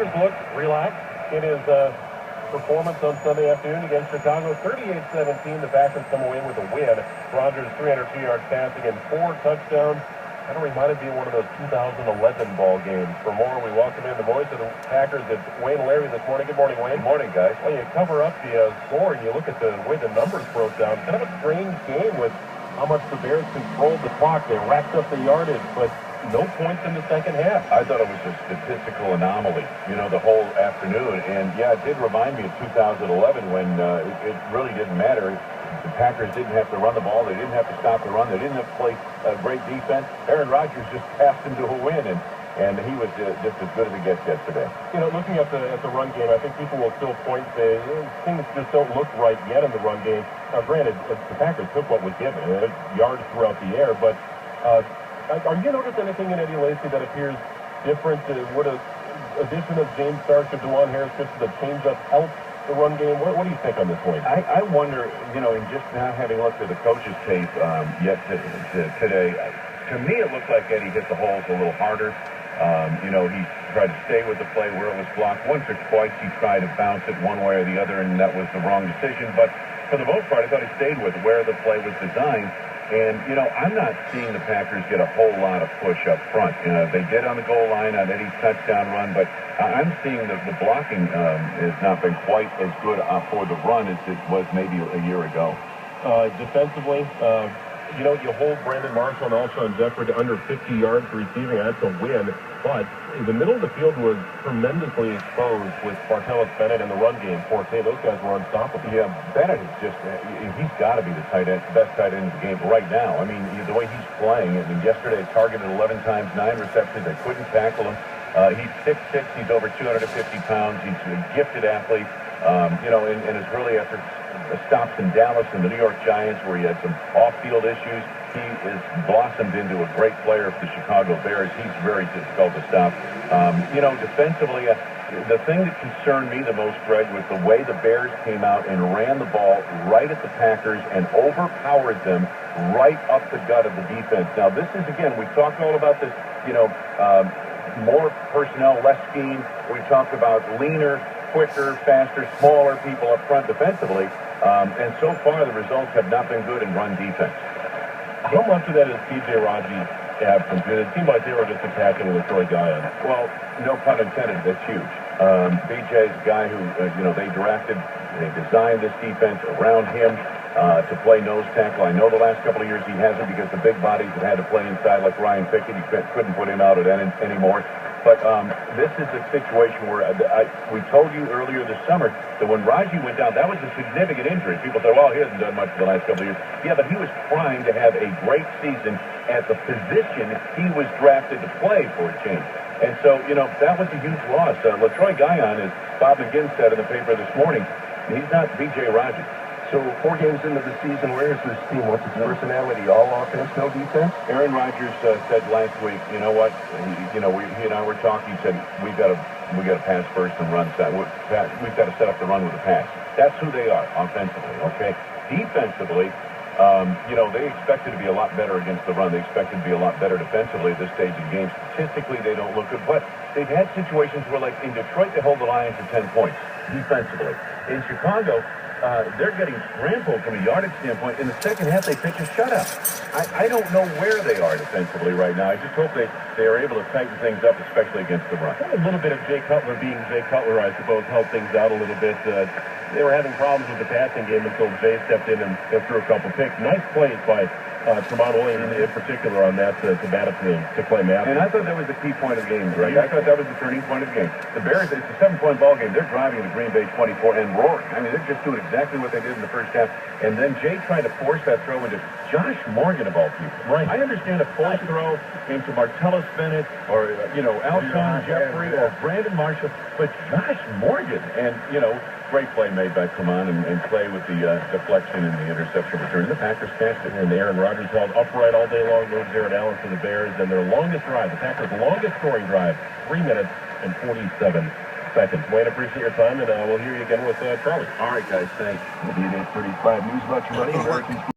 Packers look relaxed in his performance on Sunday afternoon against Chicago. 38-17, the Packers come away with a win. Rodgers 302 yards passing and 4 touchdowns. Kind of reminded me of one of those 2011 ball games. For more, we welcome in the voice of the Packers. It's Wayne Larry this morning. Good morning, Wayne. Good morning, guys. Well, you cover up the score and you look at the way the numbers broke down. Kind of a strange game with how much the Bears controlled the clock. They racked up the yardage, but no points in the second half. I thought it was a statistical anomaly, the whole afternoon. And, yeah, it did remind me of 2011 when it really didn't matter. The Packers didn't have to run the ball. They didn't have to stop the run. They didn't have to play great defense. Aaron Rodgers just passed him to a win, and he was just as good as it gets yesterday. Looking at the run game, I think people will still point to things just don't look right yet in the run game. Now, granted, the Packers took what was given, yards throughout the air, but are you noticing anything in Eddie Lacy that appears different? Would an addition of James Starks or DeJuan Harris just the change-up help the run game? What do you think on this point? I wonder, in just not having looked at the coach's tape yet today, to me it looked like Eddie hit the holes a little harder. He tried to stay with the play where it was blocked. Once or twice he tried to bounce it one way or the other, and that was the wrong decision. But for the most part, I thought he stayed with where the play was designed. And, I'm not seeing the Packers get a whole lot of push up front. They did on the goal line on Eddie's touchdown run, but I'm seeing the blocking has not been quite as good for the run as it was maybe a year ago. Defensively, you hold Brandon Marshall and Alshon Jeffrey to under 50 yards receiving. That's a win. But the middle of the field was tremendously exposed with Martellus Bennett in the run game. Forte, those guys were unstoppable. Yeah, Bennett is just, he's got to be the best tight end in the game right now. I mean, the way he's playing. Yesterday targeted 11 times, 9 receptions. They couldn't tackle him. He's 6'6", he's over 250 pounds. He's a gifted athlete, and it's really after stops in Dallas and the New York Giants where he had some off-field issues. He is blossomed into a great player for the Chicago Bears. He's very difficult to stop. Defensively, the thing that concerned me the most, Greg, was the way the Bears came out and ran the ball right at the Packers and overpowered them right up the gut of the defense. Now, this is, again, we talked all about this, more personnel, less scheme. We talked about leaner, quicker, faster, smaller people up front defensively. And so far, the results have not been good in run defense. How much of that is P.J. Raji's absence? It seemed like they were just attacking with Troy Guyon. Well, no pun intended, that's huge. B.J.'s a guy who, they drafted, they designed this defense around him to play nose tackle. I know the last couple of years he hasn't because the big bodies have had to play inside like Ryan Pickett. You couldn't put him out at anymore. But this is a situation where we told you earlier this summer that when Raji went down, that was a significant injury. People say, well, he hasn't done much for the last couple of years. Yeah, but he was primed to have a great season at the position he was drafted to play for a change. And so, that was a huge loss. LaTroy Guyon, as Bob McGinn said in the paper this morning, he's not B.J. Raji. So 4 games into the season, where is this team? What's its personality? All offense, no defense? Aaron Rodgers said last week, you know what? He and I were talking. He said we got to pass first and run. We've got to set up the run with a pass. That's who they are offensively. Okay, defensively, they expected to be a lot better against the run. They expected to be a lot better defensively at this stage of the game. Statistically, they don't look good, but they've had situations where, like in Detroit, they hold the Lions to 10 points defensively. In Chicago, they're getting trampled from a yardage standpoint. In the second half, they pitch a shutout. I don't know where they are defensively right now. I just hope they are able to tighten things up, especially against the run. A little bit of Jay Cutler being Jay Cutler, I suppose, helped things out a little bit. They were having problems with the passing game until Jay stepped in and threw a couple picks. Nice plays by Tremont Williams in particular on that to bat up to Clay Matthews. And I thought that was the key point of the game, Greg. I thought that was the turning point of the game. The Bears, it's a 7-point ball game. They're driving to Green Bay 24 and roaring. I mean, they're just doing exactly what they did in the first half. And then Jay tried to force that throw into Josh Morgan, of all people. Right. I understand a forced throw into Martellus Bennett or, Alshon Jeffrey or Brandon Marshall, but Josh Morgan. And, great play made by Clement and Clay with the deflection and the interception return. The Packers passed it. And Aaron Rodgers held upright all day long. Moved Jared Allen for the Bears. And their longest drive, the Packers' longest scoring drive, 3 minutes and 47 seconds. Wayne, appreciate your time, and we'll hear you again with Charlie. All right, guys. Thanks. We'll be at 8:35. News about your money.